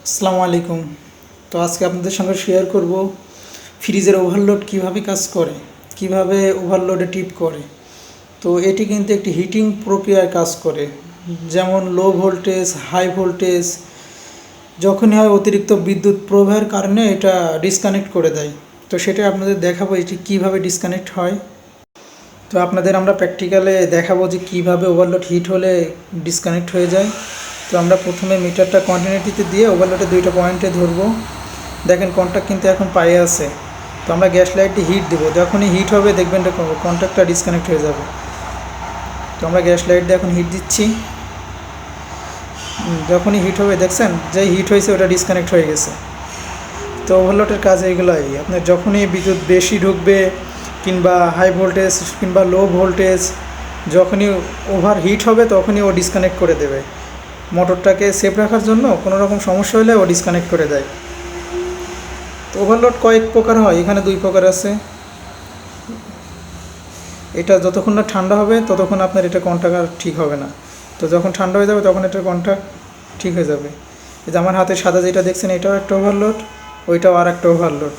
আসসালামু আলাইকুম। তো আজকে আপনাদের সঙ্গে শেয়ার করব ফ্রিজের ওভারলোড কিভাবে কাজ করে, কিভাবে ওভারলোডে টিপ করে। তো এটি কিন্তু একটি হিটিং প্রক্রিয়ায় কাজ করে। যেমন লো ভোল্টেজ, হাই ভোল্টেজ যখনই হয় অতিরিক্ত বিদ্যুৎ প্রবাহের কারণে এটা ডিসকানেক্ট করে দেয়। তো সেটা আপনাদের দেখাবো এটি কিভাবে ডিসকানেক্ট হয়। তো আপনাদের আমরা প্র্যাকটিক্যালে দেখাবো যে কিভাবে ওভারলোড হিট হলে ডিসকানেক্ট হয়ে যায়। তো আমরা প্রথমে মিটারটা কন্টিনিউটিতে দিয়ে ওভারলোডে দুইটা পয়েন্টে ধরবো। দেখেন কন্ট্যাক্ট কিন্তু এখন পায়ে আছে। তো আমরা গ্যাস লাইটটি হিট দেবো, যখনই হিট হবে দেখবেন কন্ট্যাক্টটা ডিসকানেক্ট হয়ে যাবে। তো আমরা গ্যাস লাইট দিয়ে এখন হিট দিচ্ছি। যখনই হিট হবে দেখছেন যে হিট হয়েছে ওটা ডিসকানেক্ট হয়ে গেছে। তো ওভারলোডের কাজ এইগুলোই, আপনার যখনই বিদ্যুৎ বেশি ঢুকবে কিংবা হাই ভোল্টেজ কিংবা লো ভোল্টেজ যখনই ওভার হিট হবে তখনই ও ডিসকানেক্ট করে দেবে। মোটরটাকে সেফ রাখার জন্য কোনো রকম সমস্যা হলে ও ডিসকানেক্ট করে দেয়। তো ওভারলোড কয়েক প্রকার হয়, এখানে দুই প্রকার আছে। এটা যতক্ষণ না ঠান্ডা হবে ততক্ষণ আপনার এটা কন্ট্যাক্ট আর ঠিক হবে না। তো যখন ঠান্ডা হয়ে যাবে তখন এটার কন্ট্যাক্ট ঠিক হয়ে যাবে। এই যে আমার হাতে সাদা যেটা দেখছেন এটাও একটা ওভারলোড, ওইটাও আর একটা ওভারলোড।